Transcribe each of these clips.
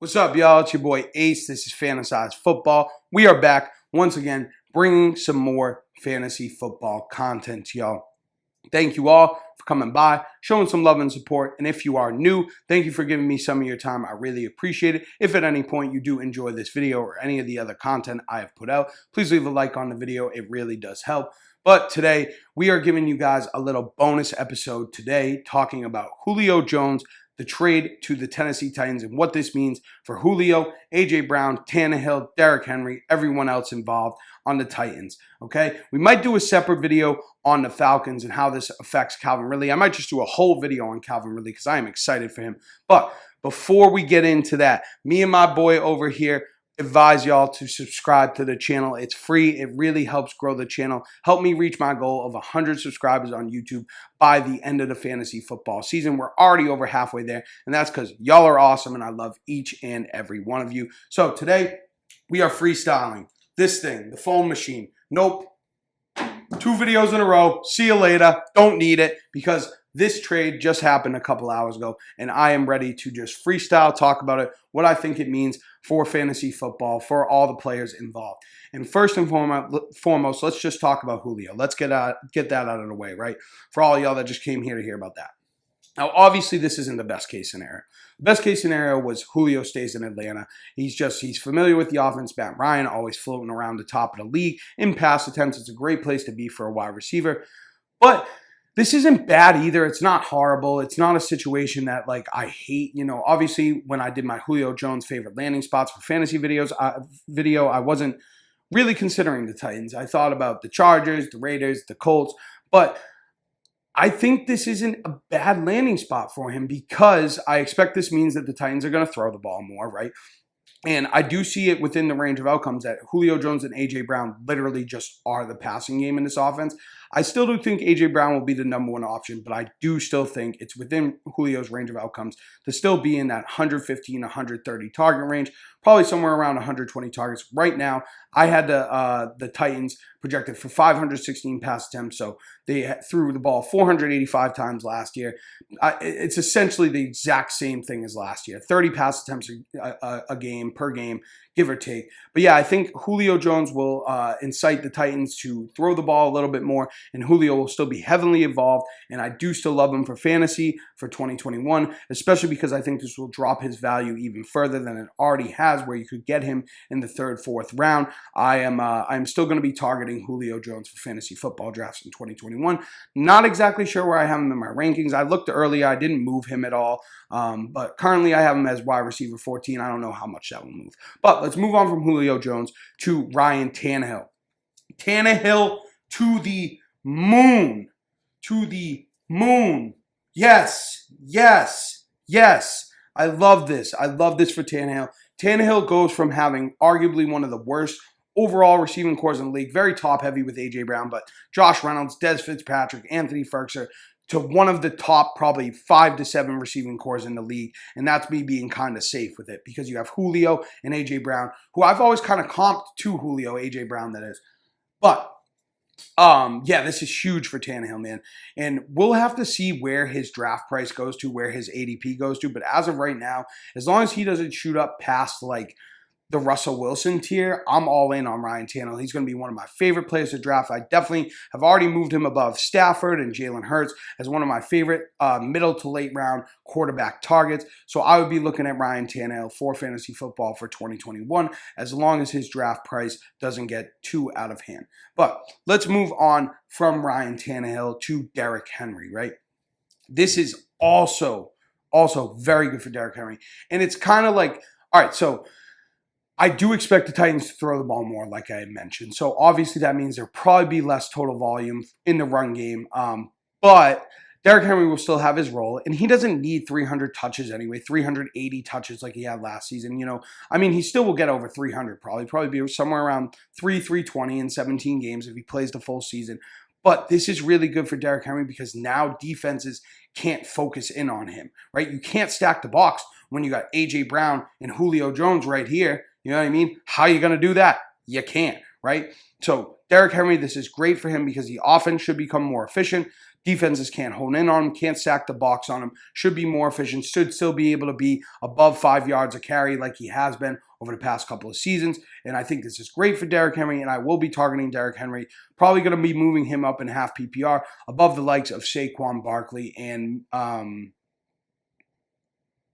What's up, y'all? It's your boy Ace. This is Fantasized Football. We are back once again bringing some more fantasy football content to y'all. Thank you all for coming by, showing some love and support. And if you are new, thank you for giving me some of your time. I really appreciate it. If at any point you do enjoy this video or any of the other content I have put out, please leave a like on the video. It really does help. But today, we are giving you guys a little bonus episode today talking about Julio Jones, the trade to the Tennessee Titans, and what this means for Julio, A.J. Brown, Tannehill, Derrick Henry, everyone else involved on the Titans, okay? We might do a separate video on the Falcons and how this affects Calvin Ridley. I might just do a whole video on Calvin Ridley because I am excited for him. But before we get into that, me and my boy over here advise y'all to subscribe to the channel. It's free. It really helps grow the channel. Help me reach my goal of 100 subscribers on YouTube by the end of the fantasy football season. We're already over halfway there, and that's because y'all are awesome, and I love each and every one of you. So today, we are freestyling this thing, the phone machine. Nope. 2 videos in a row. See you later. Don't need it because this trade just happened a couple hours ago, and I am ready to just freestyle, talk about it, what I think it means for fantasy football, for all the players involved. And first and foremost, let's just talk about Julio. Let's get that out of the way, right? For all y'all that just came here to hear about that. Now, obviously, this isn't the best case scenario. The best case scenario was Julio stays in Atlanta. He's familiar with the offense. Matt Ryan always floating around the top of the league in pass attempts. It's a great place to be for a wide receiver. But this isn't bad either. It's not horrible. It's not a situation that I hate. You know, obviously when I did my Julio Jones favorite landing spots for fantasy videos, I wasn't really considering the Titans. I thought about the Chargers, the Raiders, the Colts, but I think this isn't a bad landing spot for him because I expect this means that the Titans are going to throw the ball more, right? And I do see it within the range of outcomes that Julio Jones and A.J. Brown literally just are the passing game in this offense. I still do think A.J. Brown will be the number one option, but I do still think it's within Julio's range of outcomes to still be in that 115, 130 target range, probably somewhere around 120 targets. Right now, I had the Titans projected for 516 pass attempts, so they threw the ball 485 times last year. It's essentially the exact same thing as last year, 30 pass attempts a game, per game, give or take. But yeah, I think Julio Jones will incite the Titans to throw the ball a little bit more, and Julio will still be heavily involved, and I do still love him for fantasy for 2021, especially because I think this will drop his value even further than it already has, where you could get him in the 3rd, 4th round. I'm still going to be targeting Julio Jones for fantasy football drafts in 2021. Not exactly sure where I have him in my rankings. I looked earlier. I didn't move him at all, but currently I have him as wide receiver 14. I don't know how much that will move. But let's move on from Julio Jones to Ryan Tannehill. Tannehill to the moon. To the moon. Yes, yes, yes. I love this. I love this for Tannehill. Tannehill goes from having arguably one of the worst overall receiving cores in the league, very top-heavy with A.J. Brown, but Josh Reynolds, Des Fitzpatrick, Anthony Ferguson, to one of the top probably 5 to 7 receiving cores in the league, and that's me being kind of safe with it because you have Julio and A.J. Brown, who I've always kind of comped to Julio, A.J. Brown, that is. But yeah, this is huge for Tannehill, man. And we'll have to see where his draft price goes to, where his ADP goes to. But as of right now, as long as he doesn't shoot up past the Russell Wilson tier, I'm all in on Ryan Tannehill. He's going to be one of my favorite players to draft. I definitely have already moved him above Stafford and Jalen Hurts as one of my favorite middle to late round quarterback targets. So I would be looking at Ryan Tannehill for fantasy football for 2021 as long as his draft price doesn't get too out of hand. But let's move on from Ryan Tannehill to Derrick Henry, right? This is also very good for Derrick Henry. And it's kind of like, all right, so I do expect the Titans to throw the ball more, like I had mentioned. So obviously that means there'll probably be less total volume in the run game. But Derrick Henry will still have his role, and he doesn't need 300 touches anyway, 380 touches like he had last season. You know, I mean, he still will get over 300 probably be somewhere around 320 in 17 games if he plays the full season. But this is really good for Derrick Henry because now defenses can't focus in on him, right? You can't stack the box when you got A.J. Brown and Julio Jones right here. You know what I mean? How are you going to do that? You can't, right? So Derrick Henry, this is great for him because the offense should become more efficient. defenses can't hone in on him, can't stack the box on him, should be more efficient, should still be able to be above 5 yards a carry like he has been over the past couple of seasons. And I think this is great for Derrick Henry, and I will be targeting Derrick Henry. Probably going to be moving him up in half PPR above the likes of Saquon Barkley and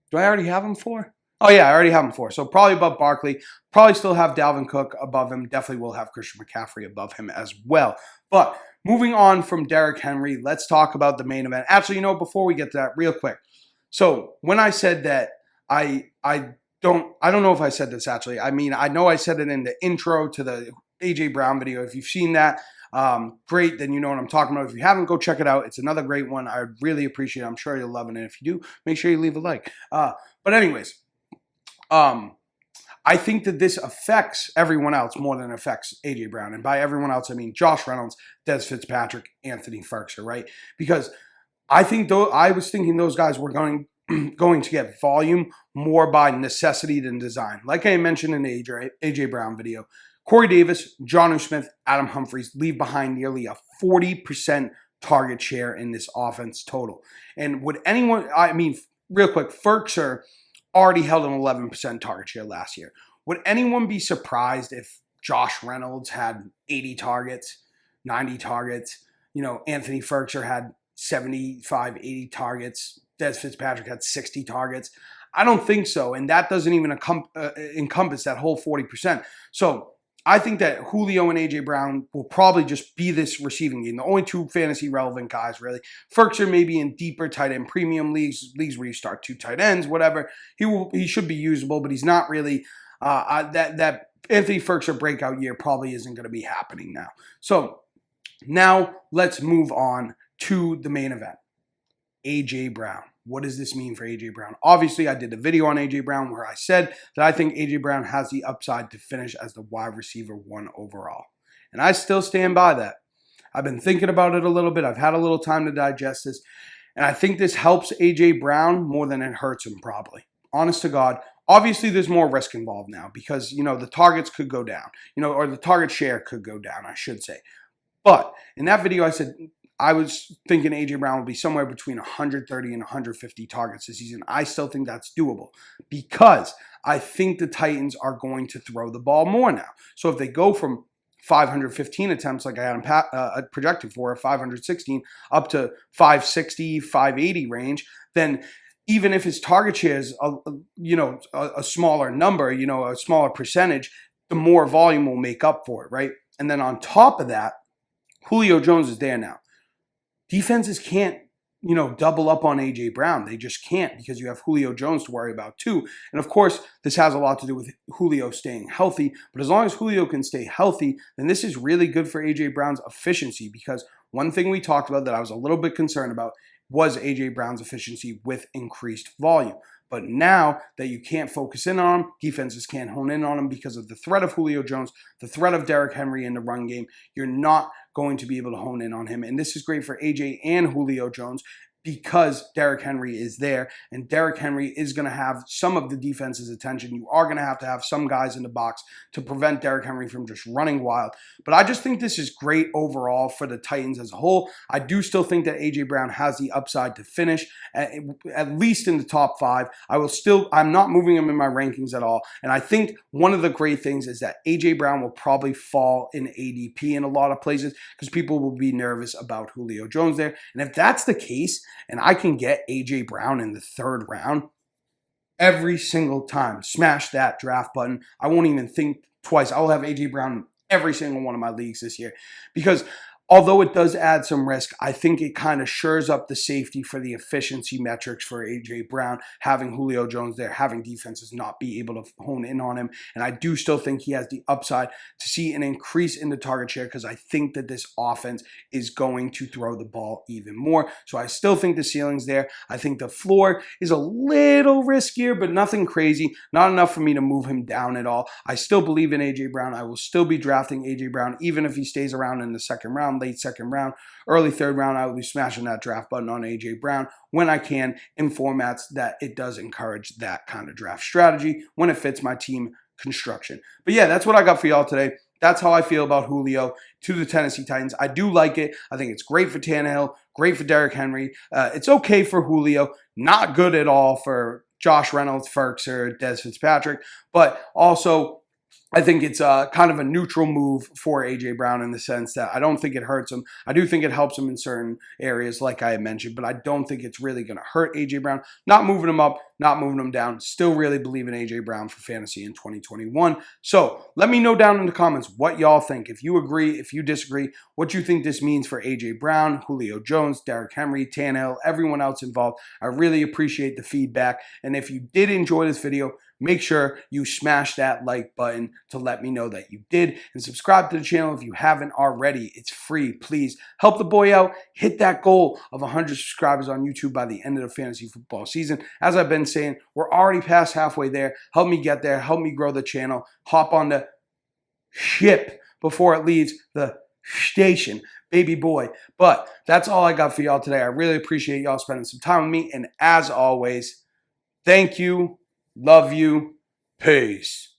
do I already have him for? Oh, yeah, I already have him for. So probably above Barkley. Probably still have Dalvin Cook above him. Definitely will have Christian McCaffrey above him as well. But moving on from Derrick Henry, let's talk about the main event. Actually, before we get to that, real quick. So when I said that I don't know if I said this actually. I mean, I know I said it in the intro to the AJ Brown video. If you've seen that, great, then you know what I'm talking about. If you haven't, go check it out. It's another great one. I really appreciate it. I'm sure you'll love it. And if you do, make sure you leave a like. But anyways, I think that this affects everyone else more than it affects AJ Brown. And by everyone else, I mean Josh Reynolds, Des Fitzpatrick, Anthony Firkser, right? Because I was thinking those guys were going to get volume more by necessity than design. Like I mentioned in the AJ Brown video, Corey Davis, Jonnu Smith, Adam Humphries leave behind nearly a 40% target share in this offense total. And would anyone, real quick, Firkser already held an 11% target share last year. Would anyone be surprised if Josh Reynolds had 80 targets, 90 targets? Anthony Firkser had 75, 80 targets. Des Fitzpatrick had 60 targets. I don't think so. And that doesn't even encompass that whole 40%. So I think that Julio and AJ Brown will probably just be this receiving game. The only two fantasy relevant guys, really. Firkser may be in deeper tight end premium leagues where you start 2 tight ends, whatever. He should be usable, but he's not really. That Anthony Firkser breakout year probably isn't going to be happening now. So now let's move on to the main event. AJ Brown. What does this mean for AJ Brown? Obviously, I did a video on AJ Brown where I said that I think AJ Brown has the upside to finish as the wide receiver 1 overall. And I still stand by that. I've been thinking about it a little bit. I've had a little time to digest this. And I think this helps AJ Brown more than it hurts him probably. Honest to God. Obviously, there's more risk involved now because, the targets could go down, or the target share could go down, I should say. But in that video, I said I was thinking AJ Brown would be somewhere between 130 and 150 targets this season. I still think that's doable because I think the Titans are going to throw the ball more now. So if they go from 515 attempts like I had them projected for, 516 up to 560, 580 range, then even if his target share is a smaller number, a smaller percentage, the more volume will make up for it, right? And then on top of that, Julio Jones is there now. Defenses can't, double up on AJ Brown. They just can't because you have Julio Jones to worry about too. And of course, this has a lot to do with Julio staying healthy. But as long as Julio can stay healthy, then this is really good for AJ Brown's efficiency because one thing we talked about that I was a little bit concerned about was AJ Brown's efficiency with increased volume. But now that you can't focus in on him, defenses can't hone in on him because of the threat of Julio Jones, the threat of Derrick Henry in the run game, you're not going to be able to hone in on him. And this is great for AJ and Julio Jones because Derrick Henry is there, and Derrick Henry is going to have some of the defense's attention. You are going to have some guys in the box to prevent Derrick Henry from just running wild. But I just think this is great overall for the Titans as a whole. I do still think that AJ Brown has the upside to finish at least in the top 5. I'm not moving him in my rankings at all. And I think one of the great things is that AJ Brown will probably fall in ADP in a lot of places because people will be nervous about Julio Jones there. And if that's the case, and I can get AJ Brown in the 3rd round, every single time, smash that draft button. I won't even think twice. I will have AJ Brown in every single one of my leagues this year because although it does add some risk, I think it kind of shores up the safety for the efficiency metrics for AJ Brown, having Julio Jones there, having defenses not be able to hone in on him. And I do still think he has the upside to see an increase in the target share because I think that this offense is going to throw the ball even more. So I still think the ceiling's there. I think the floor is a little riskier, but nothing crazy. Not enough for me to move him down at all. I still believe in AJ Brown. I will still be drafting AJ Brown even if he stays around in the 2nd round. Late 2nd round, early 3rd round, I will be smashing that draft button on AJ Brown when I can in formats that it does encourage that kind of draft strategy when it fits my team construction. But yeah, that's what I got for y'all today. That's how I feel about Julio to the Tennessee Titans. I do like it. I think it's great for Tannehill, great for Derrick Henry. It's okay for Julio, not good at all for Josh Reynolds, Ferks, or Des Fitzpatrick, but also I think it's kind of a neutral move for A.J. Brown in the sense that I don't think it hurts him. I do think it helps him in certain areas, like I had mentioned, but I don't think it's really going to hurt A.J. Brown. Not moving him up, not moving him down. Still really believe in A.J. Brown for fantasy in 2021. So let me know down in the comments what y'all think. If you agree, if you disagree, what you think this means for A.J. Brown, Julio Jones, Derrick Henry, Tannehill, everyone else involved. I really appreciate the feedback. And if you did enjoy this video, make sure you smash that like button to let me know that you did, and subscribe to the channel if you haven't already. It's free. Please help the boy out. Hit that goal of 100 subscribers on YouTube by the end of the fantasy football season. As I've been saying, we're already past halfway there. Help me get there. Help me grow the channel. Hop on the ship before it leaves the station, baby boy. But that's all I got for y'all today. I really appreciate y'all spending some time with me, and as always, thank you. Love you. Peace.